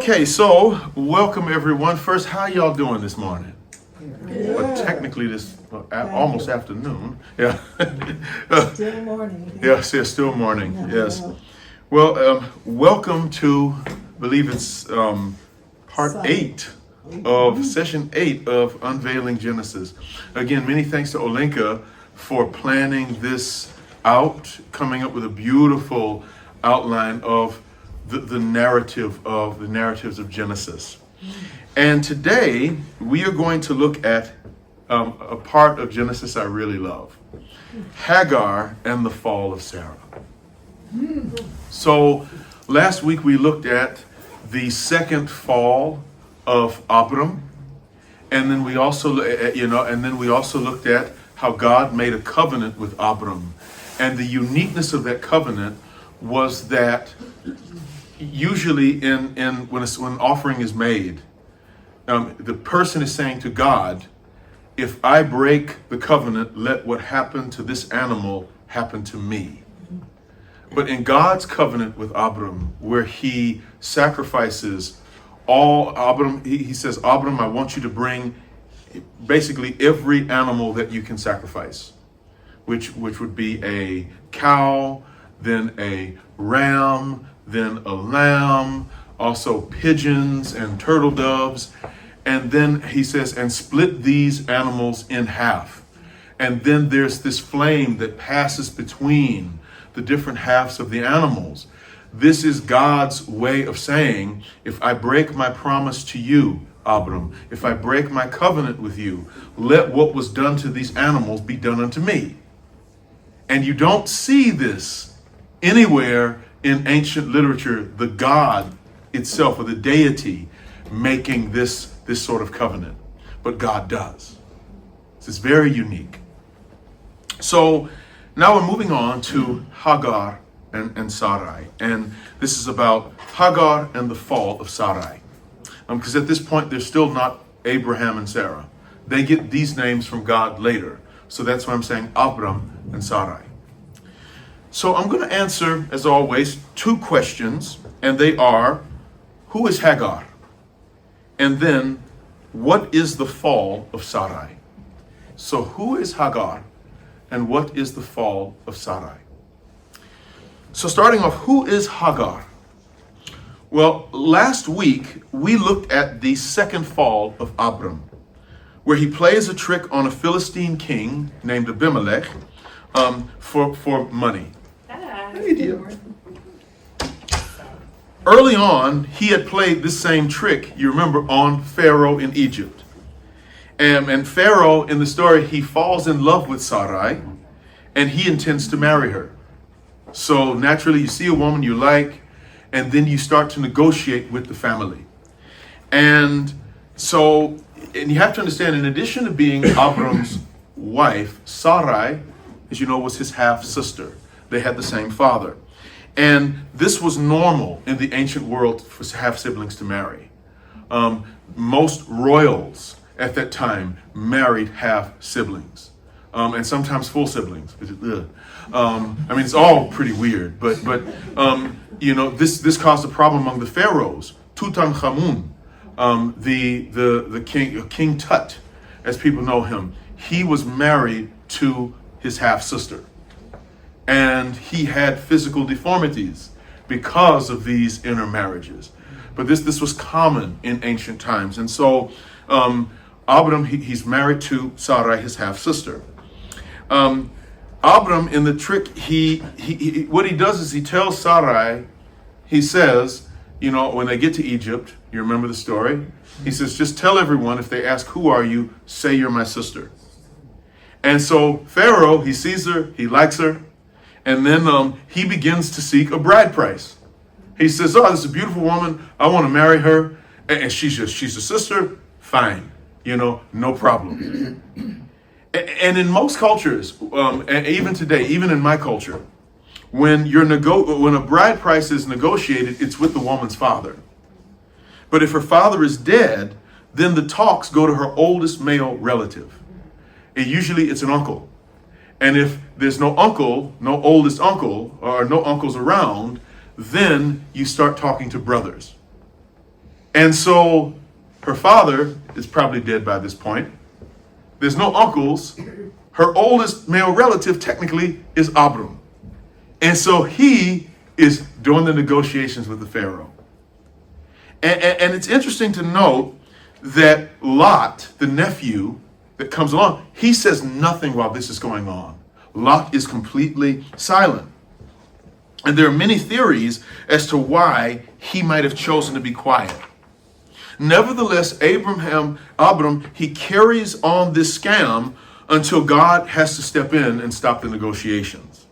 Okay, so welcome everyone. First, how y'all doing this morning? Well, technically this almost afternoon. Yeah. Still morning. Yes, yes, still morning. Yes. Well, welcome to, I believe it's part 8 of session 8 of Unveiling Genesis. Again, many thanks to Olenka for planning this out, coming up with a beautiful outline of the narratives of Genesis. And today we are going to look at a part of Genesis I really love, Hagar and the fall of Sarah. So last week we looked at the second fall of Abram, and then we also looked at how God made a covenant with Abram, and the uniqueness of that covenant was that usually when an offering is made, the person is saying to God, if I break the covenant, let what happened to this animal happen to me. But in God's covenant with Abram, where he sacrifices he says, Abram, I want you to bring basically every animal that you can sacrifice, which would be a cow, then a ram, then a lamb, also pigeons and turtle doves. And then he says, and split these animals in half. And then there's this flame that passes between the different halves of the animals. This is God's way of saying, if I break my promise to you, Abram, if I break my covenant with you, let what was done to these animals be done unto me. And you don't see this anywhere in ancient literature, the God itself or the deity making this sort of covenant. But God does. This is very unique. So now we're moving on to Hagar and Sarai. And this is about Hagar and the fall of Sarai. Because at this point, they're still not Abraham and Sarah. They get these names from God later. So that's why I'm saying Abram and Sarai. So I'm going to answer, as always, 2 questions. And they are, who is Hagar? And then, what is the fall of Sarai? So who is Hagar? And what is the fall of Sarai? So starting off, who is Hagar? Well, last week, we looked at the second fall of Abram, where he plays a trick on a Philistine king named Abimelech for money. Hey, dear. Early on, he had played this same trick, you remember, on Pharaoh in Egypt. And Pharaoh, in the story, he falls in love with Sarai, and he intends to marry her. So naturally, you see a woman you like, and then you start to negotiate with the family. And you have to understand, in addition to being Abram's wife, Sarai, as you know, was his half-sister. They had the same father. And this was normal in the ancient world for half-siblings to marry. Most royals at that time married half-siblings, and sometimes full siblings. It's all pretty weird, but this caused a problem among the pharaohs. Tutankhamun, the King Tut, as people know him, he was married to his half-sister. And he had physical deformities because of these intermarriages. But this was common in ancient times. And so Abram, he's married to Sarai, his half-sister. Abram, in the trick, what he does is he tells Sarai, he says, when they get to Egypt, you remember the story? He says, just tell everyone, if they ask, who are you, say you're my sister. And so Pharaoh, he sees her, he likes her, and then he begins to seek a bride price. He says, this is a beautiful woman, I want to marry her, and she's a sister, fine, no problem. And in most cultures, and even today, even in my culture, when a bride price is negotiated, it's with the woman's father. But if her father is dead, then the talks go to her oldest male relative. Usually it's an uncle. And if there's no uncle, no oldest uncle, or no uncles around, then you start talking to brothers. And so her father is probably dead by this point. There's no uncles. Her oldest male relative technically is Abram. And so he is doing the negotiations with the Pharaoh. And it's interesting to note that Lot, the nephew that comes along, he says nothing while this is going on. Lot is completely silent. And there are many theories as to why he might have chosen to be quiet. Nevertheless, Abram, he carries on this scam until God has to step in and stop the negotiations.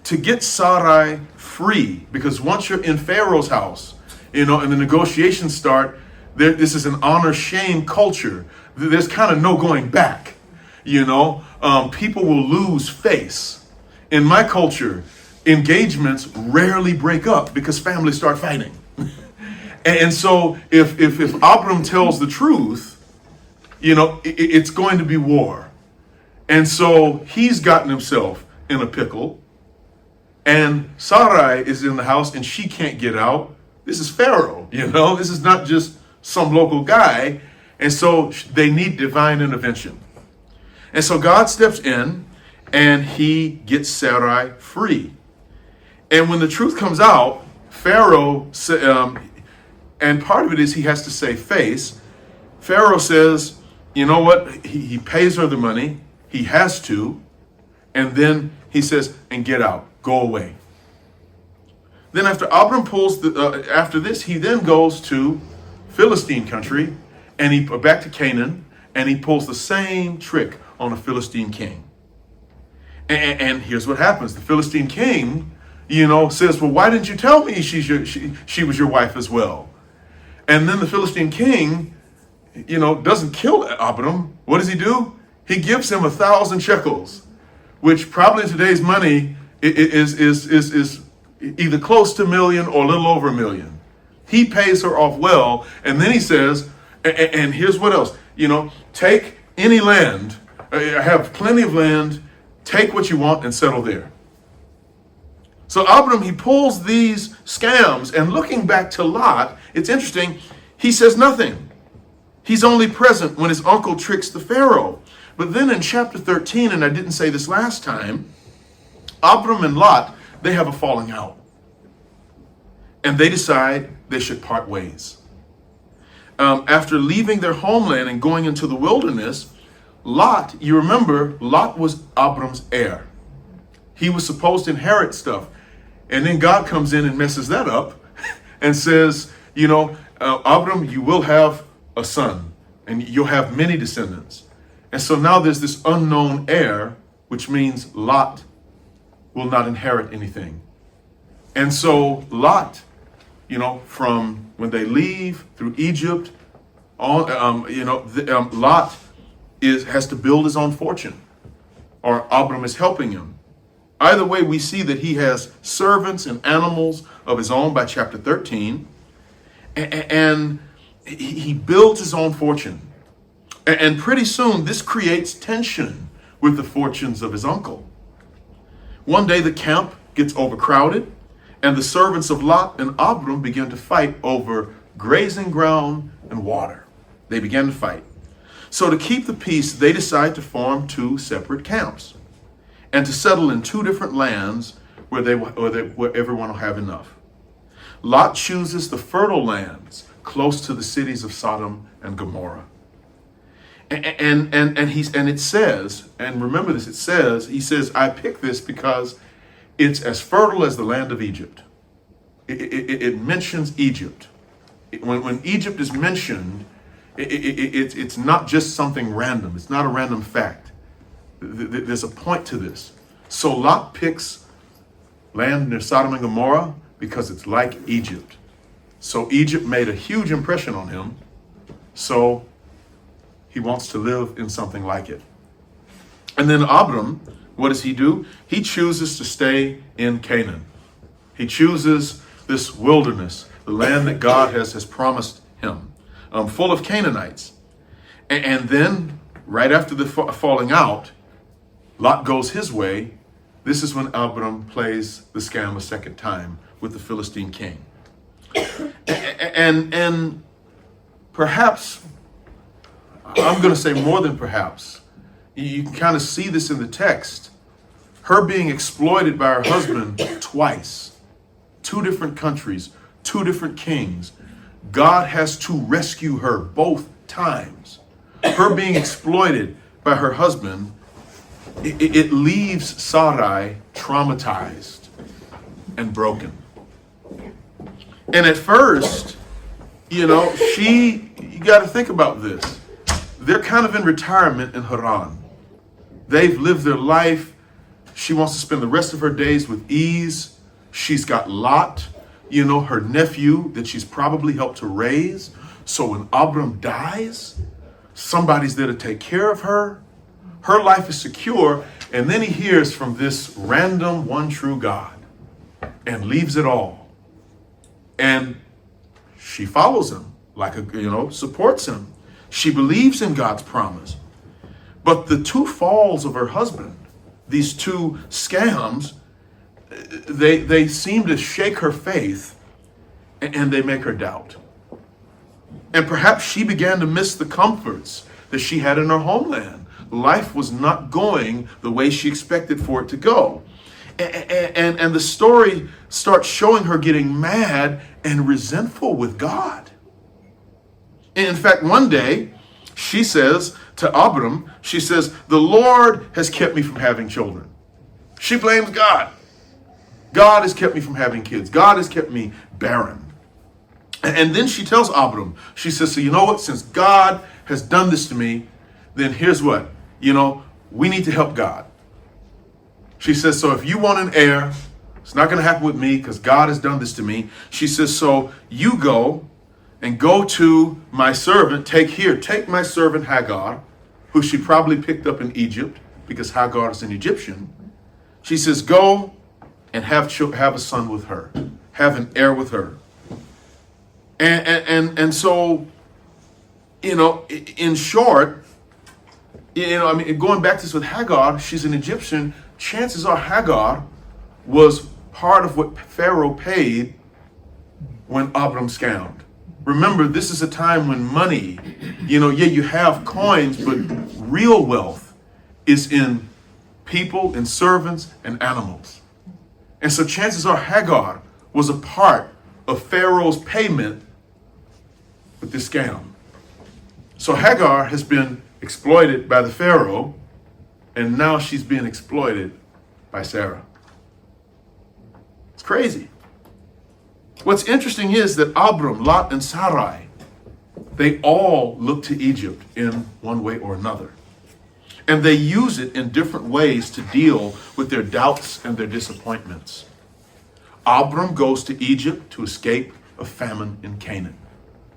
To get Sarai free, because once you're in Pharaoh's house, and the negotiations start, this is an honor-shame culture. There's kind of no going back. People will lose face. In my culture, engagements rarely break up because families start fighting. And so if Abram tells the truth, it's going to be war. And so he's gotten himself in a pickle. And Sarai is in the house and she can't get out. This is Pharaoh, This is not just some local guy. And so they need divine intervention. And so God steps in and he gets Sarai free. And when the truth comes out, Pharaoh, and part of it is he has to save face. Pharaoh says, you know what? He pays her the money. He has to. And then he says, and get out. Go away. Then after Abram after this, he then goes to Philistine country and he back to Canaan, and he pulls the same trick on a Philistine king. And here's what happens. The Philistine king, says, well, why didn't you tell me she was your wife as well? And then the Philistine king, doesn't kill Abram. What does he do? He gives him 1,000 shekels, which probably in today's money is either close to $1 million or a little over $1 million. He pays her off well, and then he says, and here's what else, take any land. I have plenty of land. Take what you want and settle there. So Abram, he pulls these scams, and looking back to Lot, it's interesting, he says nothing. He's only present when his uncle tricks the Pharaoh. But then in chapter 13, and I didn't say this last time, Abram and Lot, they have a falling out. And they decide they should part ways. After leaving their homeland and going into the wilderness, Lot, you remember, Lot was Abram's heir. He was supposed to inherit stuff. And then God comes in and messes that up and says, Abram, you will have a son and you'll have many descendants. And so now there's this unknown heir, which means Lot will not inherit anything. And so Lot, from when they leave through Egypt, on, Lot has to build his own fortune, or Abram is helping him. Either way, we see that he has servants and animals of his own by chapter 13, and he builds his own fortune. And pretty soon, this creates tension with the fortunes of his uncle. One day, the camp gets overcrowded, and the servants of Lot and Abram begin to fight over grazing ground and water. They began to fight. So to keep the peace, they decide to form 2 separate camps and to settle in 2 different lands where everyone will have enough. Lot chooses the fertile lands close to the cities of Sodom and Gomorrah. And it says, and remember this, he says, I picked this because it's as fertile as the land of Egypt. It mentions Egypt. When Egypt is mentioned, it's not just something random. It's not a random fact. There's a point to this. So Lot picks land near Sodom and Gomorrah because it's like Egypt. So Egypt made a huge impression on him. So he wants to live in something like it. And then Abram, what does he do? He chooses to stay in Canaan. He chooses this wilderness, the land that God has promised him, full of Canaanites. And then, right after the falling out, Lot goes his way. This is when Abram plays the scam a second time with the Philistine king. And perhaps, I'm going to say more than perhaps, you can kind of see this in the text. Her being exploited by her husband twice, 2 different countries, 2 different kings. God has to rescue her both times. Her being exploited by her husband, it leaves Sarai traumatized and broken. And at first, you got to think about this. They're kind of in retirement in Haran. They've lived their life. She wants to spend the rest of her days with ease. She's got Lot, her nephew that she's probably helped to raise. So when Abram dies, somebody's there to take care of her. Her life is secure. And then he hears from this random one true God and leaves it all. And she follows him supports him. She believes in God's promise. But the 2 falls of her husband, these 2 scams, they seem to shake her faith, and they make her doubt. And perhaps she began to miss the comforts that she had in her homeland. Life was not going the way she expected for it to go. And the story starts showing her getting mad and resentful with God. In fact, one day, she says to Abram, the Lord has kept me from having children. She blames God. God has kept me from having kids. God has kept me barren. And then she tells Abram, she says, so you know what? Since God has done this to me, then here's what. We need to help God. She says, so if you want an heir, it's not going to happen with me because God has done this to me. She says, so you go to my servant, take my servant Hagar, who she probably picked up in Egypt because Hagar is an Egyptian. She says, go and have a son with her, have an heir with her. And so, in short, going back to this with Hagar, she's an Egyptian. Chances are Hagar was part of what Pharaoh paid when Abram scammed. Remember, this is a time when money, you have coins, but real wealth is in people, in servants, and animals. And so chances are Hagar was a part of Pharaoh's payment with this scam. So Hagar has been exploited by the Pharaoh, and now she's being exploited by Sarah. It's crazy. What's interesting is that Abram, Lot, and Sarai, they all look to Egypt in one way or another. And they use it in different ways to deal with their doubts and their disappointments. Abram goes to Egypt to escape a famine in Canaan.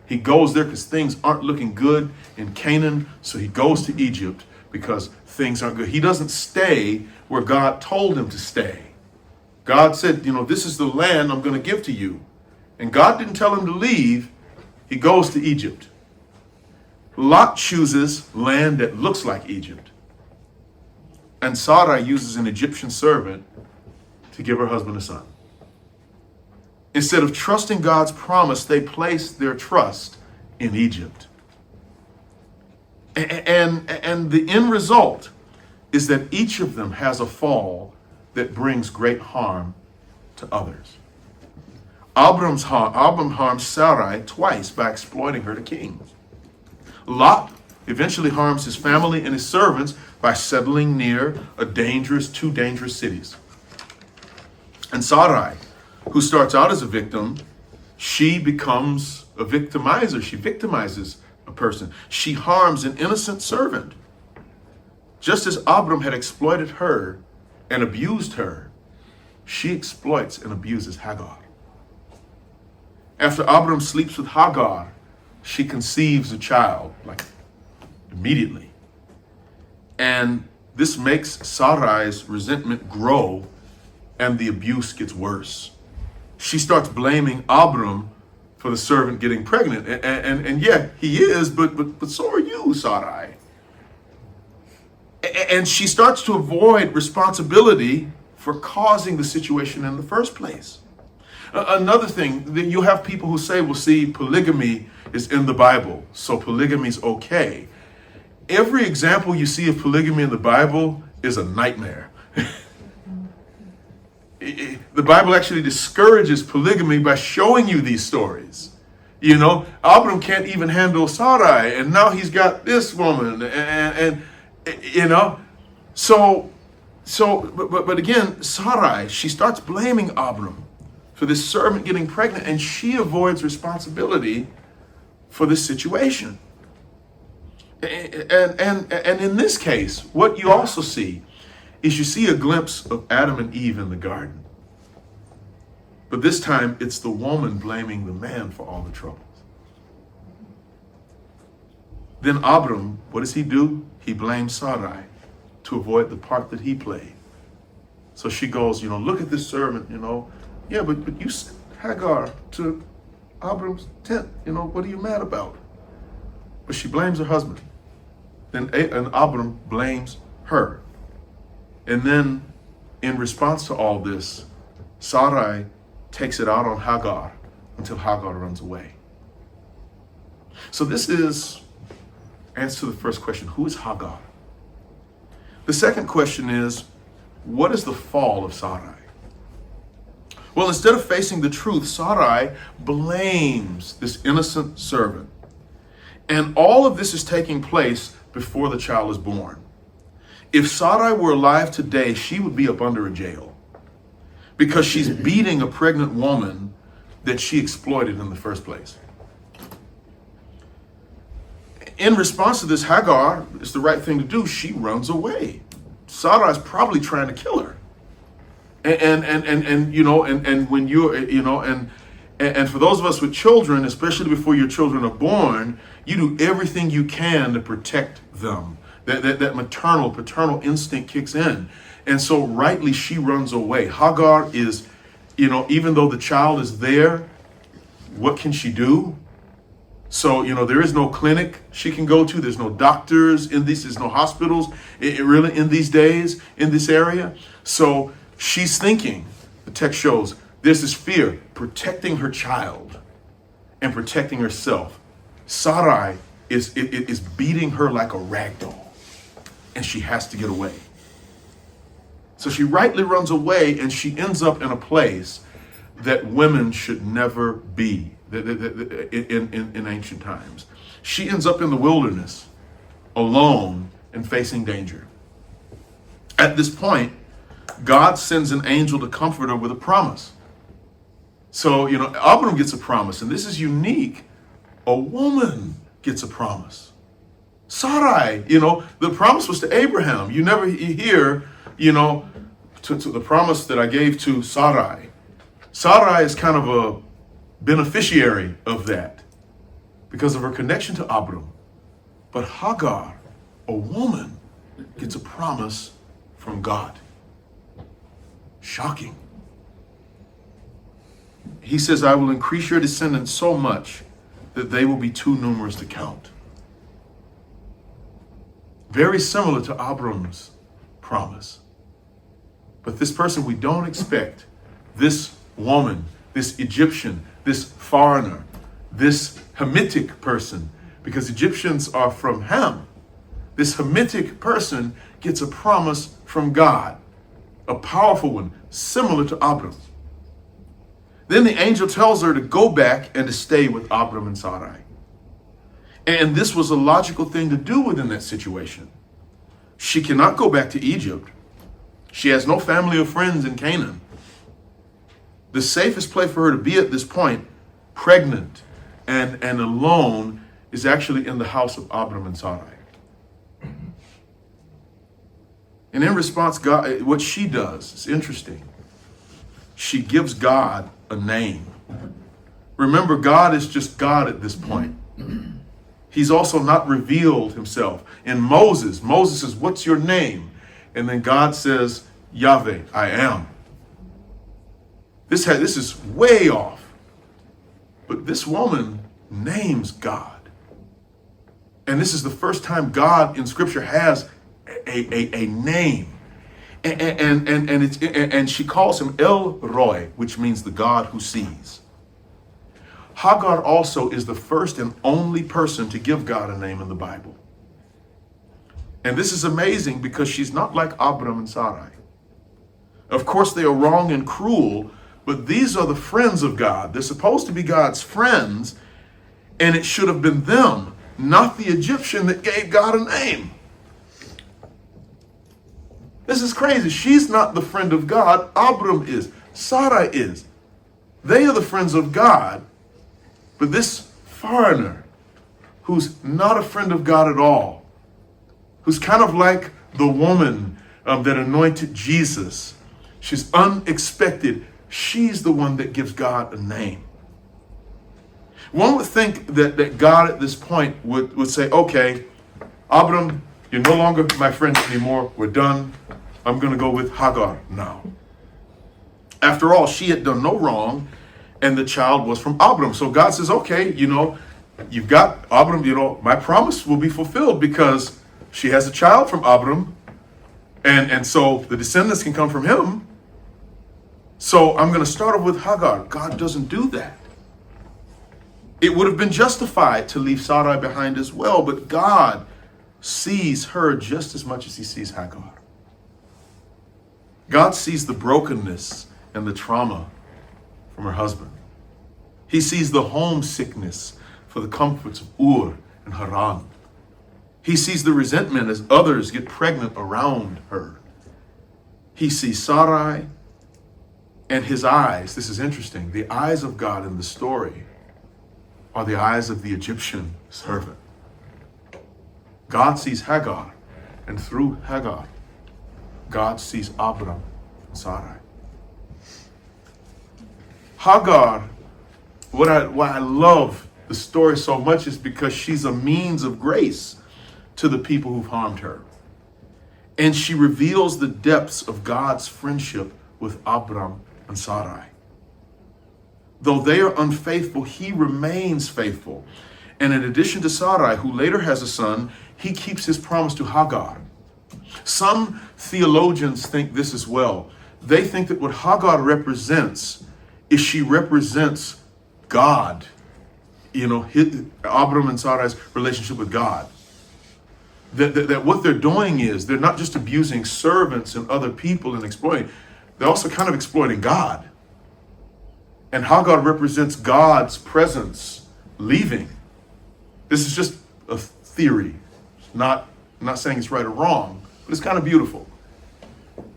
He goes there because things aren't looking good in Canaan, so he goes to Egypt because things aren't good. He doesn't stay where God told him to stay. God said, this is the land I'm going to give to you. And God didn't tell him to leave. He goes to Egypt. Lot chooses land that looks like Egypt. And Sarai uses an Egyptian servant to give her husband a son. Instead of trusting God's promise, they place their trust in Egypt. And the end result is that each of them has a fall that brings great harm to others. Abram harms Sarai twice by exploiting her to kings. Lot eventually harms his family and his servants by settling near two dangerous cities. And Sarai, who starts out as a victim, she becomes a victimizer. She victimizes a person. She harms an innocent servant. Just as Abram had exploited her and abused her, she exploits and abuses Hagar. After Abram sleeps with Hagar, she conceives a child, immediately. And this makes Sarai's resentment grow, and the abuse gets worse. She starts blaming Abram for the servant getting pregnant. And yeah, he is, but so are you, Sarai. And she starts to avoid responsibility for causing the situation in the first place. Another thing, you'll have people who say, well, see, polygamy is in the Bible, so polygamy is okay. Every example you see of polygamy in the Bible is a nightmare. The Bible actually discourages polygamy by showing you these stories. You know, Abram can't even handle Sarai, and now he's got this woman, and you know, but again, Sarai, she starts blaming Abram for this servant getting pregnant, and she avoids responsibility for this situation. And in this case, what you also see is you see a glimpse of Adam and Eve in the garden. But this time, it's the woman blaming the man for all the troubles. Then Abram, what does he do? He blames Sarai to avoid the part that he played. So she goes, look at this servant, Yeah, but you sent Hagar to Abram's tent, what are you mad about? But she blames her husband. And Abram blames her. And then, in response to all this, Sarai takes it out on Hagar until Hagar runs away. So this is answer to the first question: who is Hagar? The second question is, what is the fall of Sarai? Well, instead of facing the truth, Sarai blames this innocent servant. And all of this is taking place before the child is born. If Sarai were alive today, she would be up under a jail because she's beating a pregnant woman that she exploited in the first place. In response to this, Hagar, it's the right thing to do. She runs away. Sarai's probably trying to kill her. And when you're, and for those of us with children, especially before your children are born, you do everything you can to protect them. That maternal, paternal instinct kicks in. And so rightly, she runs away. Hagar is, even though the child is there, what can she do? So, there is no clinic she can go to. There's no doctors there's no hospitals really in these days in this area. So she's thinking, the text shows, there's this fear, protecting her child and protecting herself. Sarai is beating her like a rag doll, and she has to get away. So she rightly runs away, and she ends up in a place that women should never be in ancient times. She ends up in the wilderness, alone and facing danger. At this point, God sends an angel to comfort her with a promise. So, Abram gets a promise, and this is unique. A woman gets a promise. Sarai, the promise was to Abraham. You never hear, to the promise that I gave to Sarai. Sarai is kind of a beneficiary of that because of her connection to Abram. But Hagar, a woman, gets a promise from God. Shocking. He says, I will increase your descendants so much that they will be too numerous to count. Very similar to Abram's promise. But this person we don't expect, this woman, this Egyptian, this foreigner, this Hamitic person, because Egyptians are from Ham. This Hamitic person gets a promise from God, a powerful one, similar to Abram. Then the angel tells her to go back and to stay with Abram and Sarai. And this was a logical thing to do within that situation. She cannot go back to Egypt. She has no family or friends in Canaan. The safest place for her to be at this point, pregnant and alone, is actually in the house of Abram and Sarai. And in response, God, what she does is interesting. She gives God a name. Remember, God is just God at this point. He's also not revealed himself. In Moses says, what's your name? And then God says, Yahweh, I am. This is way off. But this woman names God. And this is the first time God in Scripture has a name. And she calls him El Roy, which means the God who sees. Hagar also is the first and only person to give God a name in the Bible. And this is amazing because she's not like Abram and Sarai. Of course, they are wrong and cruel, but these are the friends of God. They're supposed to be God's friends, and it should have been them, not the Egyptian, that gave God a name. This is crazy. She's not the friend of God. Abram is. Sarai is. They are the friends of God, but this foreigner, who's not a friend of God at all, who's kind of like the woman that anointed Jesus. She's unexpected. She's the one that gives God a name. One would think that God at this point would say, okay, Abram, you're no longer my friend anymore. We're done. I'm going to go with Hagar now. After all, she had done no wrong, and the child was from Abram. So God says, okay, you've got Abram, my promise will be fulfilled because she has a child from Abram, and so the descendants can come from him. So I'm going to start off with Hagar. God doesn't do that. It would have been justified to leave Sarai behind as well, but God sees her just as much as he sees Hagar. God sees the brokenness and the trauma from her husband. He sees the homesickness for the comforts of Ur and Haran. He sees the resentment as others get pregnant around her. He sees Sarai, and his eyes, this is interesting, the eyes of God in the story are the eyes of the Egyptian servant. God sees Hagar, and through Hagar, God sees Abram and Sarai. Hagar, why I love the story so much is because she's a means of grace to the people who've harmed her. And she reveals the depths of God's friendship with Abram and Sarai. Though they are unfaithful, he remains faithful. And in addition to Sarai, who later has a son, he keeps his promise to Hagar. Some theologians think this as well. They think that what Hagar represents is she represents God, Abram and Sarai's relationship with God. That what they're doing is they're not just abusing servants and other people and exploiting, they're also kind of exploiting God. And Hagar represents God's presence leaving. This is just a theory, not saying it's right or wrong, but it's kind of beautiful.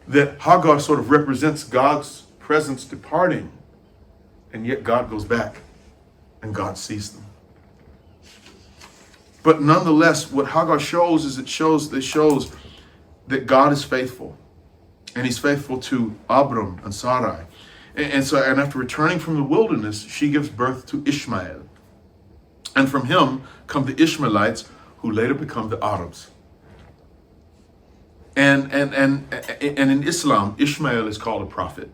That Hagar sort of represents God's presence departing, and yet God goes back and God sees them. But nonetheless, what Hagar shows is it shows that God is faithful. And he's faithful to Abram and Sarai. And after returning from the wilderness, she gives birth to Ishmael. And from him come the Ishmaelites, who later become the Arabs. And in Islam, Ishmael is called a prophet.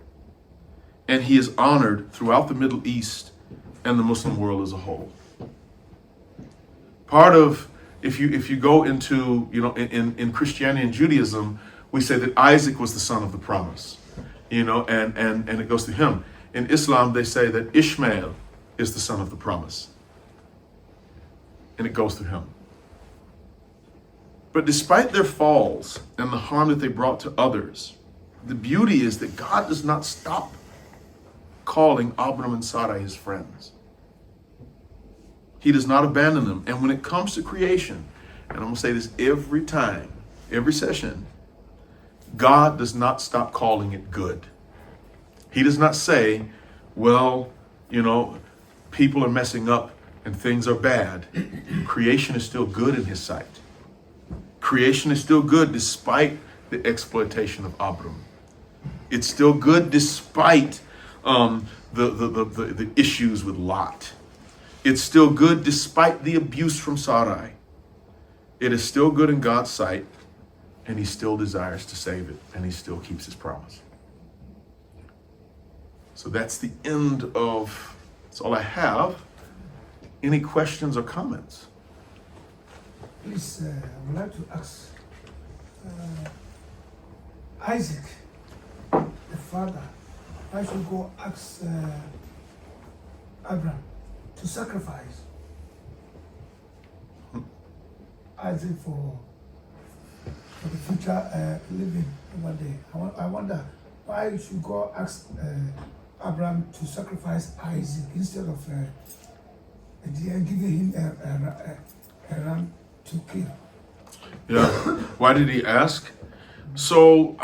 And he is honored throughout the Middle East and the Muslim world as a whole. Part of, if you go into, in Christianity and Judaism, we say that Isaac was the son of the promise, and it goes to him. In Islam, they say that Ishmael is the son of the promise, and it goes to him. But despite their falls and the harm that they brought to others, the beauty is that God does not stop calling Abram and Sarai his friends. He does not abandon them. And when it comes to creation, and I'm going to say this every time, every session, God does not stop calling it good. He does not say, well, people are messing up and things are bad. Creation is still good in his sight. Creation is still good despite the exploitation of Abram. It's still good despite the issues with Lot. It's still good despite the abuse from Sarai. It is still good in God's sight, and he still desires to save it, and he still keeps his promise. So that's the end of, that's all I have. Any questions or comments? Please, I would like to ask Isaac, the father, I should go ask Abraham, to sacrifice Isaac for the future living one day. I wonder why should God ask Abraham to sacrifice Isaac instead of giving him a ram to kill? Yeah. Why did he ask? So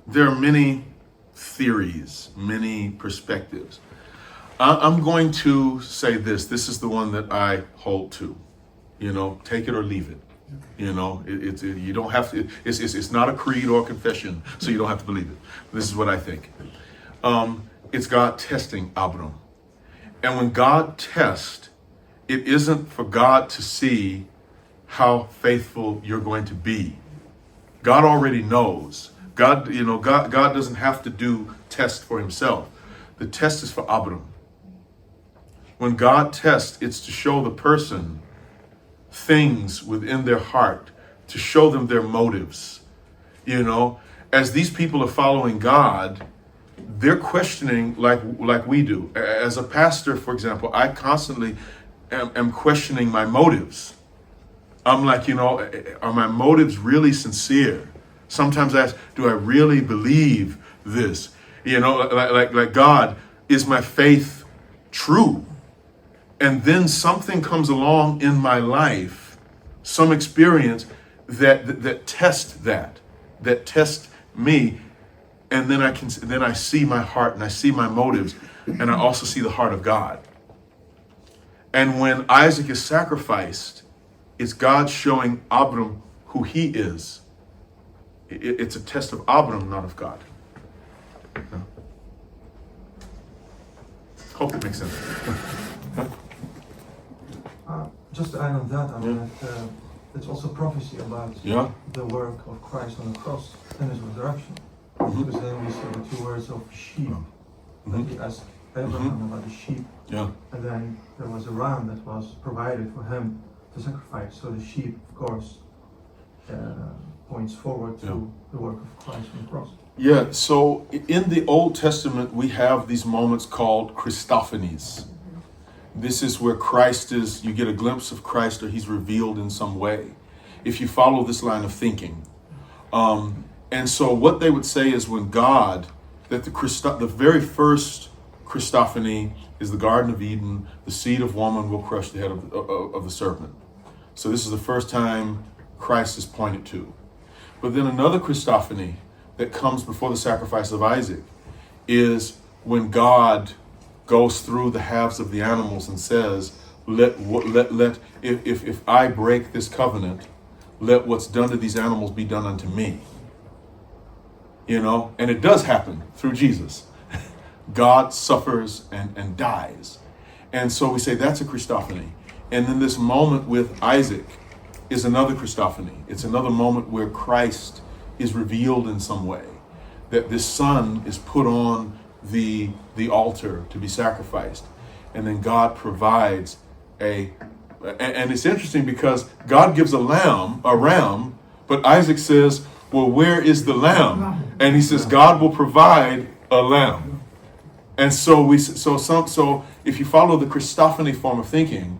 there are many theories, many perspectives. I'm going to say this. This is the one that I hold to. You know, take it or leave it. You know, you don't have to. It's not a creed or a confession, so you don't have to believe it. This is what I think. It's God testing Abram, and when God tests, it isn't for God to see how faithful you're going to be. God already knows. God doesn't have to do tests for himself. The test is for Abram. When God tests, it's to show the person things within their heart, to show them their motives. You know, as these people are following God, they're questioning like we do. As a pastor, for example, I constantly am questioning my motives. I'm like, are my motives really sincere? Sometimes I ask, do I really believe this? Like God, is my faith true? And then something comes along in my life, some experience that tests that tests me, and then I see my heart and I see my motives, and I also see the heart of God. And when Isaac is sacrificed, it's God showing Abram who he is. It's a test of Abram, not of God. Yeah. Hope it makes sense. Just to add on that, I mean, it's also prophecy about the work of Christ on the cross and his resurrection. Because then we see the 2 words of sheep that he asked Abraham about the sheep. Yeah. And then there was a ram that was provided for him to sacrifice. So the sheep, of course, points forward to the work of Christ on the cross. Yeah, so in the Old Testament, we have these moments called Christophanies. This is where you get a glimpse of Christ, or he's revealed in some way, if you follow this line of thinking. And so what they would say is when God, that the very first Christophany is the Garden of Eden, the seed of woman will crush the head of the serpent. So this is the first time Christ is pointed to. But then another Christophany that comes before the sacrifice of Isaac is when God goes through the halves of the animals and says, if I break this covenant, let what's done to these animals be done unto me. And it does happen through Jesus. God suffers and dies. And so we say that's a Christophany. And then this moment with Isaac is another Christophany. It's another moment where Christ is revealed in some way, that this son is put on the altar to be sacrificed, and then God provides and it's interesting because God gives a ram, but Isaac says, well, where is the lamb? And he says God will provide a lamb. And so if you follow the Christophany form of thinking,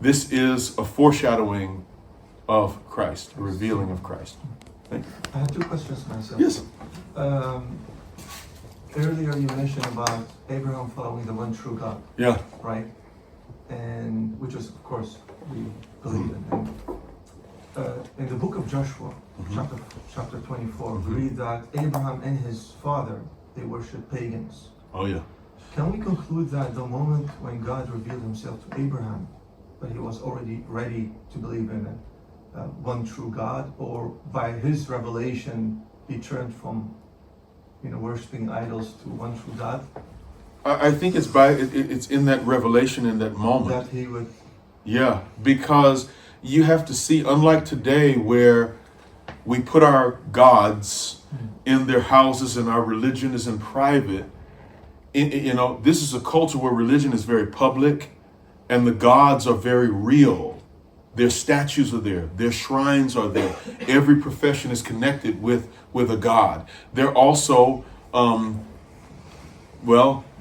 this is a foreshadowing of Christ, a revealing of Christ. Thank you. I have 2 questions myself. Yes. Earlier you mentioned about Abraham following the one true God. Yeah. Right? And which is, of course, we believe in. In the book of Joshua, chapter 24, we read that Abraham and his father, they worship pagans. Oh, yeah. Can we conclude that the moment when God revealed himself to Abraham, that he was already ready to believe in one true God, or by his revelation, he turned from worshiping idols to one true God? I think it's in that revelation, in that moment. That he would... Yeah, because you have to see, unlike today where we put our gods in their houses and our religion is in private, this is a culture where religion is very public and the gods are very real. Their statues are there. Their shrines are there. Every profession is connected with a god. They're also,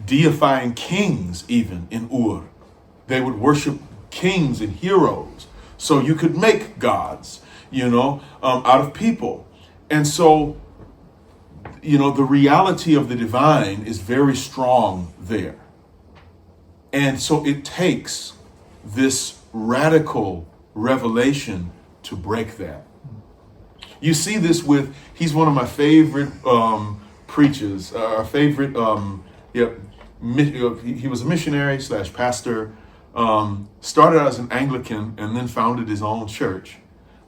deifying kings even in Ur. They would worship kings and heroes. So you could make gods, out of people. And so, the reality of the divine is very strong there. And so it takes this radical revelation to break that. You see this with, he's one of my favorite preachers, our favorite, he was a missionary / pastor, started out as an Anglican and then founded his own church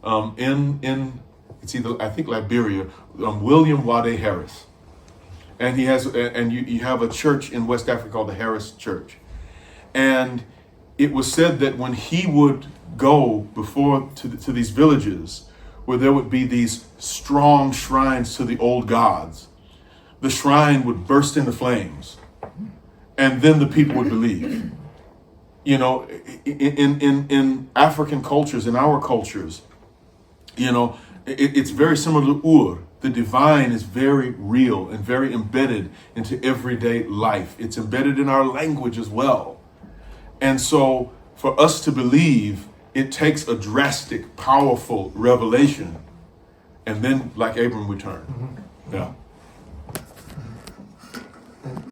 in it's either, I think, Liberia, William Wade Harris. And he has, and you have a church in West Africa called the Harris Church. And it was said that when he would go to these villages where there would be these strong shrines to the old gods, the shrine would burst into flames, and then the people would believe. In African cultures, in our cultures, it's very similar to Ur. The divine is very real and very embedded into everyday life. It's embedded in our language as well. And so for us to believe, it takes a drastic, powerful revelation. And then, like Abram, we turn. Yeah. And